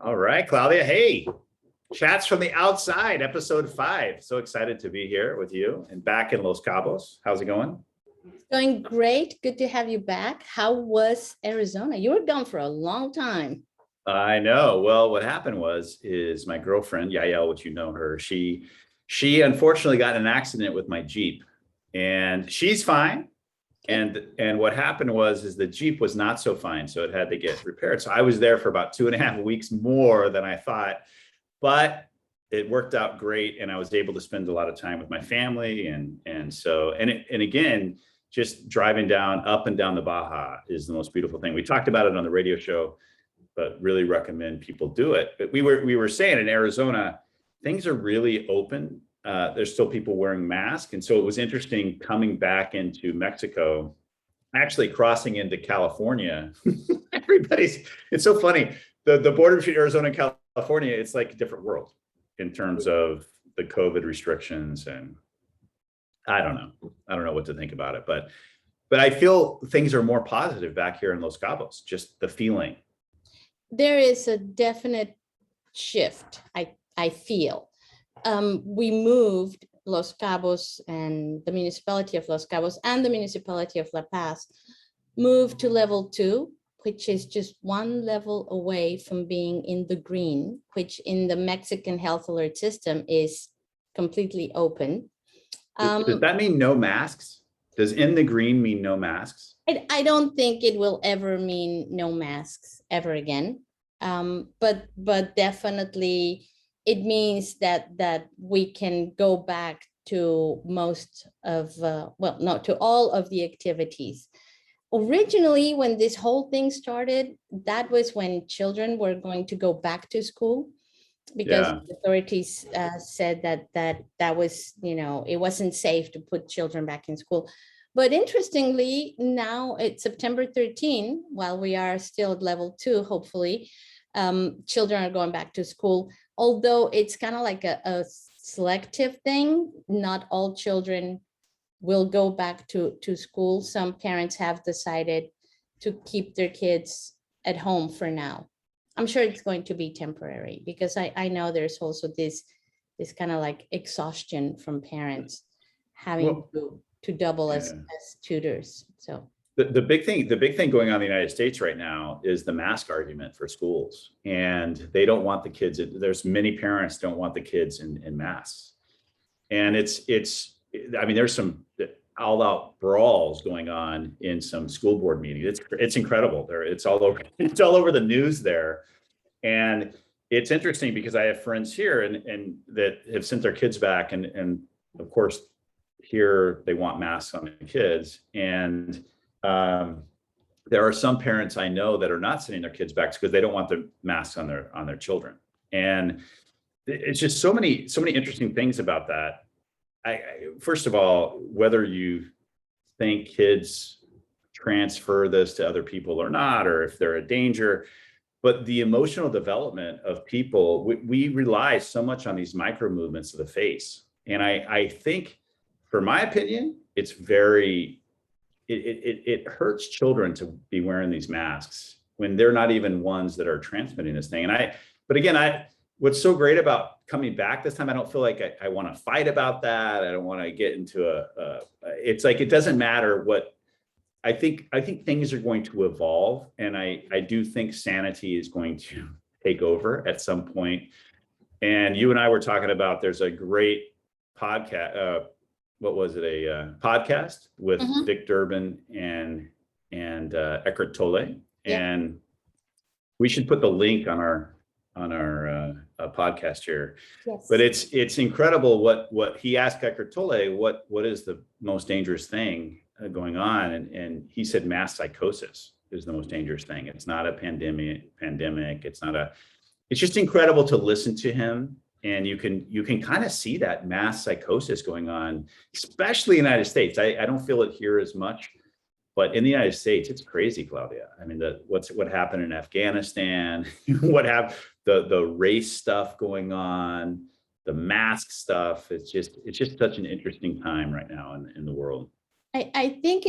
All right, Claudia. Hey, Chats from the Outside, episode 5. So excited to be here with you and back in Los Cabos. How's it going? It's going great. Good to have you back. How was Arizona? You were gone for a long time. I know. Well, what happened is my girlfriend, Yael, which you know her, she unfortunately got in an accident with my Jeep, and she's fine. And what happened is the Jeep was not so fine, so it had to get repaired. So I was there for about 2.5 weeks more than I thought, but it worked out great, and I was able to spend a lot of time with my family, and again, just driving up and down the Baja is the most beautiful thing. We talked about it on the radio show, but really recommend people do it. But we were saying in Arizona, things are really open. There's still people wearing masks. And so it was interesting coming back into Mexico, actually crossing into California. It's so funny. The border between Arizona and California, it's like a different world in terms of the COVID restrictions. And I don't know what to think about it, but I feel things are more positive back here in Los Cabos, just the feeling. There is a definite shift, I feel. We moved Los Cabos, and the municipality of Los Cabos and the municipality of La Paz moved to level 2, which is just one level away from being in the green, which in the Mexican health alert system is completely open. Does that mean no masks? Does in the green mean no masks? I don't think it will ever mean no masks ever again. But definitely it means that we can go back to most of, to all of the activities. Originally, when this whole thing started, that was when children were going to go back to school, because authorities said that was, it wasn't safe to put children back in school. But interestingly, now it's September 13, while we are still at level 2, hopefully, children are going back to school, although it's kind of like a selective thing. Not all children will go back to school. Some parents have decided to keep their kids at home for now. I'm sure it's going to be temporary, because I know there's also this kind of like exhaustion from parents having to double as tutors. So the big thing going on in the United States right now is the mask argument for schools, and they don't want the kids. There's many parents don't want the kids in masks, and there's some all-out brawls going on in some school board meetings. It's incredible. It's all over the news there, and it's interesting because I have friends here and that have sent their kids back, and of course here they want masks on the kids, and there are some parents I know that are not sending their kids back because they don't want the masks on their children, and it's just so many interesting things about that. First of all, whether you think kids transfer this to other people or not, or if they're a danger, but the emotional development of people, we rely so much on these micro movements of the face. And I think, for my opinion, it's it hurts children to be wearing these masks when they're not even ones that are transmitting this thing. What's so great about coming back this time, I don't feel like I want to fight about that. I don't want to get into it's like, it doesn't matter what, I think things are going to evolve. And I do think sanity is going to take over at some point. And you and I were talking about, there's a great podcast, podcast with Dick Durbin and Eckhart Tolle. And we should put the link on our podcast here. Yes. But it's incredible what he asked Eckhart Tolle, what is the most dangerous thing going on, and he said mass psychosis is the most dangerous thing. It's not a pandemic. It's just incredible to listen to him, and you can kind of see that mass psychosis going on, especially in the United States. I don't feel it here as much, but in the United States, it's crazy, Claudia. I mean, what happened in Afghanistan, what happened, the race stuff going on, the mask stuff. It's just such an interesting time right now in the world. I think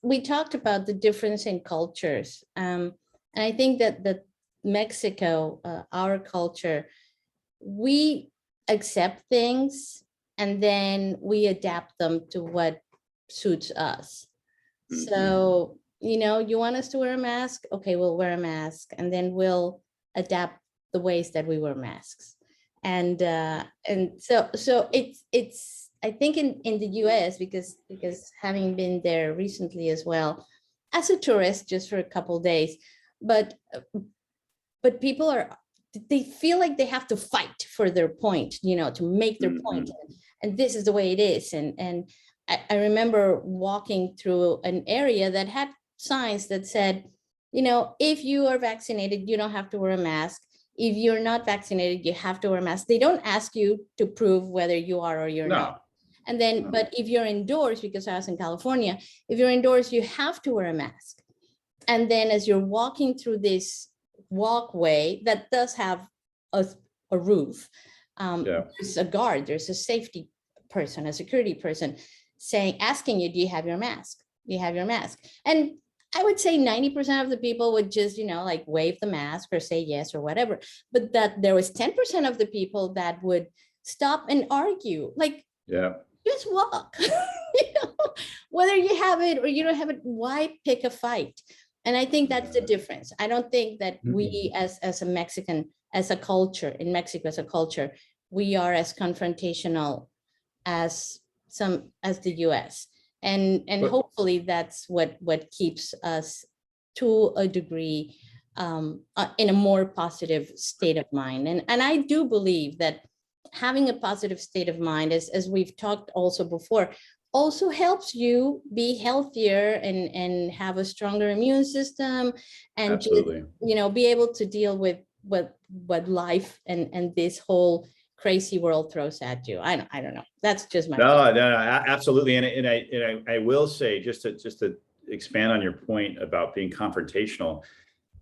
we talked about the difference in cultures. And I think that Mexico, our culture, we accept things and then we adapt them to what suits us. So, you know, you want us to wear a mask? Okay, we'll wear a mask, and then we'll adapt the ways that we wear masks. And so it's I think in the US, because having been there recently as well, as a tourist just for a couple days, but people are, they feel like they have to fight for their point, you know, to make their point, and this is the way it is. And I remember walking through an area that had signs that said, you know, if you are vaccinated, you don't have to wear a mask. If you're not vaccinated, you have to wear a mask. They don't ask you to prove whether you are or you're not. And then, but if you're indoors, because I was in California, if you're indoors, you have to wear a mask. And then as you're walking through this walkway that does have a roof, there's a guard, there's a safety person, a security person asking you, do you have your mask? Do you have your mask? And I would say 90% of the people would just, you know, like wave the mask or say yes or whatever. But that there was 10% of the people that would stop and argue, like, just walk. You know, whether you have it or you don't have it, why pick a fight? And I think that's the difference. I don't think that we as a Mexican, as a culture in Mexico, as a culture, we are as confrontational as the US. And hopefully that's what keeps us to a degree in a more positive state of mind. And I do believe that having a positive state of mind, as we've talked also before, also helps you be healthier and have a stronger immune system, and just, you know, be able to deal with what life and this whole crazy world throws at you. I don't know. That's just my absolutely. And I will say, just to expand on your point about being confrontational,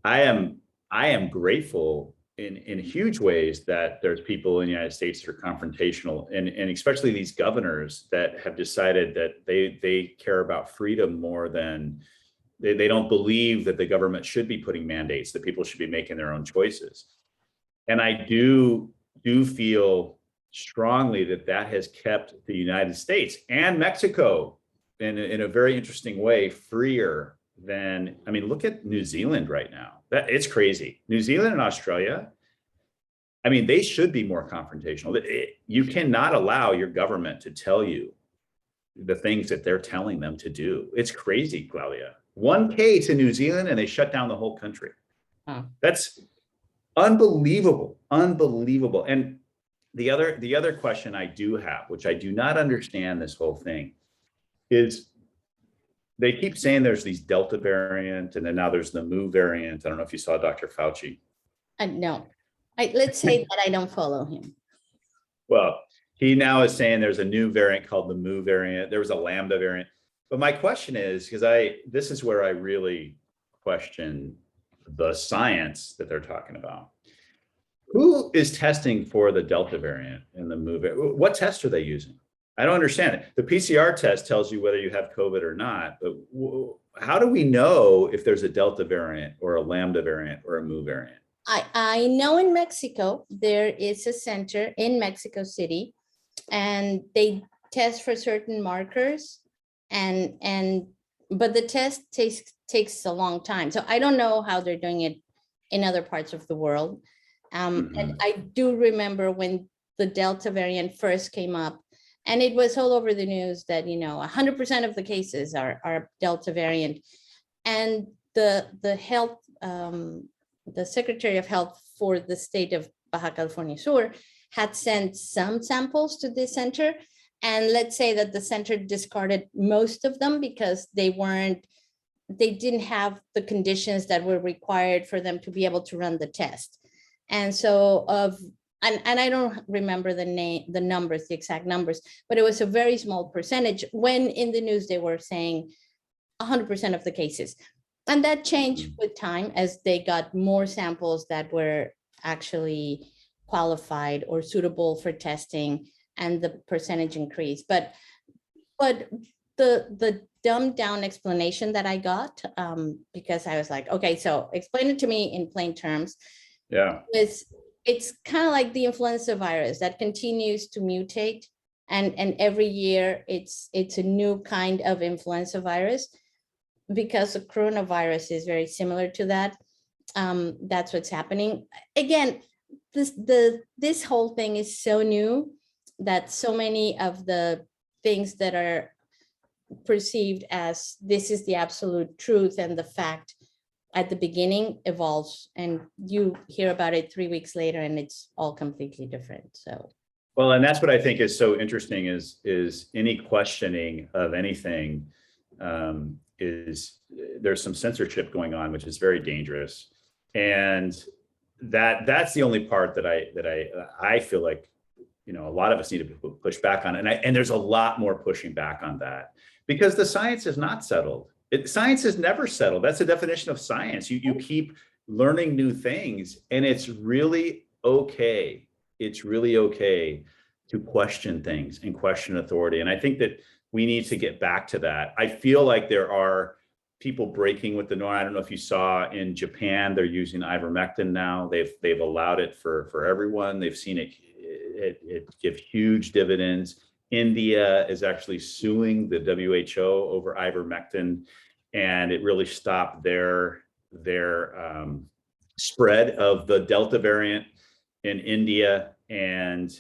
I am grateful in huge ways that there's people in the United States that are confrontational, and especially these governors that have decided that they care about freedom more than they don't believe that the government should be putting mandates, that people should be making their own choices. And I do feel strongly that has kept the United States and Mexico in a very interesting way freer than, I mean, look at New Zealand right now. That it's crazy. New Zealand and Australia, I mean, they should be more confrontational. You cannot allow your government to tell you the things that they're telling them to do. It's crazy, Claudia. One case in New Zealand and they shut down the whole country. That's unbelievable, unbelievable. And the other question I do have, which I do not understand this whole thing, is they keep saying there's these Delta variant, and then now there's the Mu variant. I don't know if you saw Dr. Fauci. No, let's say that I don't follow him. Well, he now is saying there's a new variant called the Mu variant. There was a Lambda variant. But my question is, because this is where I really question the science that they're talking about. Who is testing for the Delta variant and the Mu variant? What tests are they using? I don't understand it. The PCR test tells you whether you have COVID or not, but how do we know if there's a Delta variant or a Lambda variant or a Mu variant? I know in Mexico, there is a center in Mexico City, and they test for certain markers, but the test takes a long time. So I don't know how they're doing it in other parts of the world. And I do remember when the Delta variant first came up, and it was all over the news that, you know, 100% of the cases are Delta variant. And the health, the Secretary of Health for the state of Baja California Sur had sent some samples to this center. And let's say that the center discarded most of them because they didn't have the conditions that were required for them to be able to run the test. And so and I don't remember the numbers, the exact numbers, but it was a very small percentage when in the news they were saying 100% of the cases. And that changed with time as they got more samples that were actually qualified or suitable for testing, and the percentage increased. But the dumbed down explanation that I got, because I was like, okay, so explain it to me in plain terms. Yeah. It's kind of like the influenza virus that continues to mutate, and every year it's a new kind of influenza virus, because the coronavirus is very similar to that. That's what's happening. Again, this whole thing is so new that so many of the things that are perceived as this is the absolute truth and the fact at the beginning evolves, and you hear about it 3 weeks later and it's all completely different. So well, and that's what I think is so interesting is any questioning of anything, is there's some censorship going on, which is very dangerous. And that's the only part that I feel like, you know, a lot of us need to push back on. And there's a lot more pushing back on that, because the science is not settled. Science is never settled. That's the definition of science. You keep learning new things, and it's really okay. It's really okay to question things and question authority. And I think that we need to get back to that. I feel like there are people breaking with the norm. I don't know if you saw in Japan, they're using ivermectin now. They've allowed it for everyone. They've seen it give huge dividends. India is actually suing the WHO over ivermectin, and it really stopped their spread of the Delta variant in India. And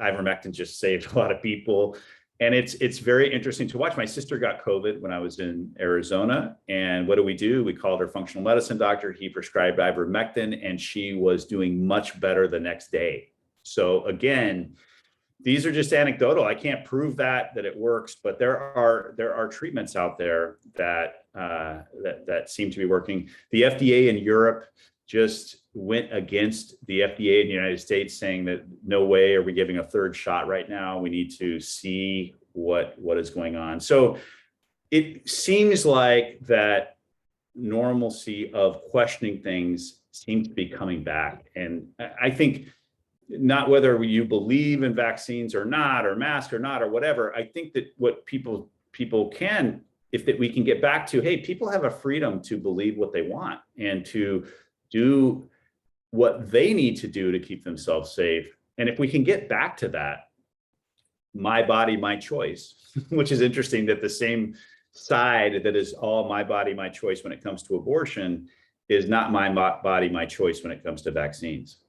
ivermectin just saved a lot of people. And it's very interesting to watch. My sister got COVID when I was in Arizona. And what do? We called her functional medicine doctor. He prescribed ivermectin, and she was doing much better the next day. So again, these are just anecdotal. I can't prove that it works, but there are treatments out there that seem to be working. The FDA in Europe just went against the FDA in the United States, saying that no way are we giving a third shot right now. We need to see what is going on. So it seems like that normalcy of questioning things seems to be coming back. And I think, not whether you believe in vaccines or not, or masks or not, or whatever, I think that what people can, if that we can get back to, hey, people have a freedom to believe what they want and to do what they need to do to keep themselves safe. And if we can get back to that, my body, my choice, which is interesting that the same side that is all my body, my choice when it comes to abortion is not my body, my choice when it comes to vaccines,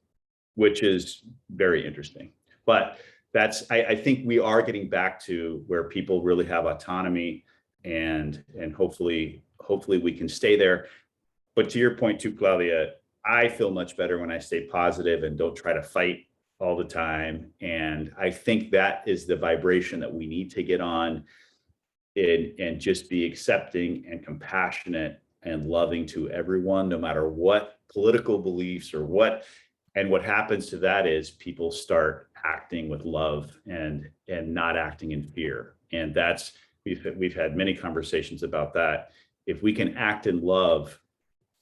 which is very interesting. But I think we are getting back to where people really have autonomy, and hopefully we can stay there. But to your point too, Claudia, I feel much better when I stay positive and don't try to fight all the time. And I think that is the vibration that we need to get on, and just be accepting and compassionate and loving to everyone, no matter what political beliefs or what. And what happens to that is people start acting with love and not acting in fear. And that's, we've had many conversations about that. If we can act in love,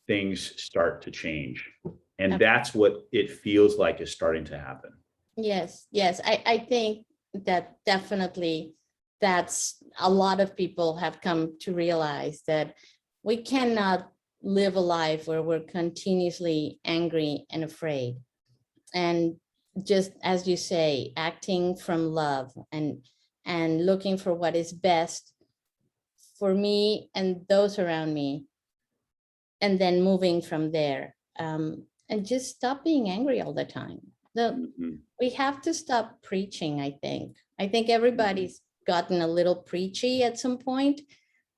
things start to change. And that's what it feels like is starting to happen. Yes. I think that definitely that's a lot of people have come to realize that we cannot live a life where we're continuously angry and afraid. And just as you say, acting from love and looking for what is best for me and those around me, and then moving from there, and just stop being angry all the time. We have to stop preaching. I think everybody's gotten a little preachy at some point,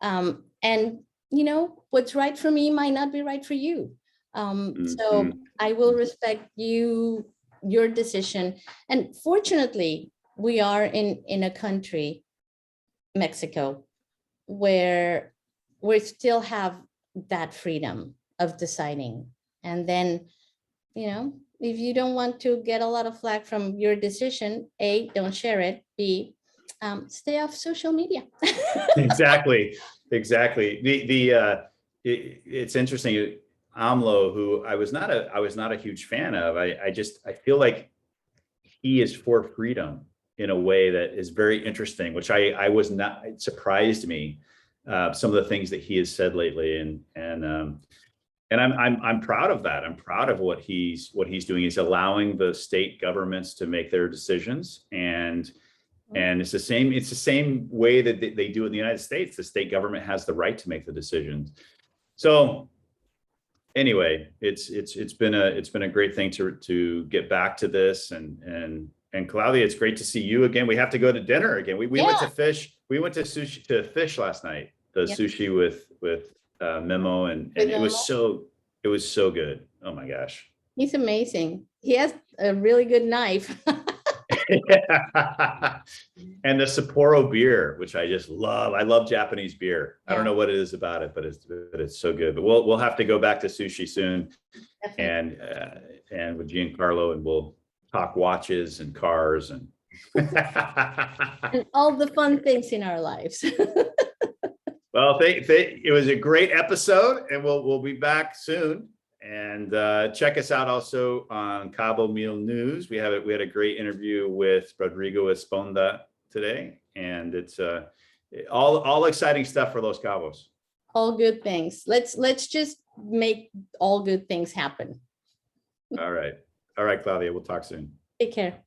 and you know, what's right for me might not be right for you. So I will respect your decision. And fortunately, we are in a country, Mexico, where we still have that freedom of deciding. And then, you know, if you don't want to get a lot of flack from your decision, A, don't share it. B, stay off social media. Exactly. It's interesting. AMLO, who I was not a huge fan of. I feel like he is for freedom in a way that is very interesting, which I was not, it surprised me. some of the things that he has said lately, and I'm proud of that. I'm proud of what he's doing. He's allowing the state governments to make their decisions, and it's the same way that they do in the United States. The state government has the right to make the decisions. So anyway, it's been a great thing to get back to this, and Claudia, it's great to see you again. We have to go to dinner again. We went to fish. We went to fish last night. The sushi with Memo, and it was so good. Oh my gosh. He's amazing. He has a really good knife. And the Sapporo beer, which I just love. I love Japanese beer. I don't Yeah. know what it is about it, but it's so good. But we'll have to go back to sushi soon, Definitely. and with Giancarlo, and we'll talk watches and cars and And all the fun things in our lives. well, it was a great episode, and we'll be back soon. And check us out also on Cabo Meal News. We had a great interview with Rodrigo Esponda today, and it's all exciting stuff for Los Cabos. All good things. Let's just make all good things happen. All right, Claudia. We'll talk soon. Take care.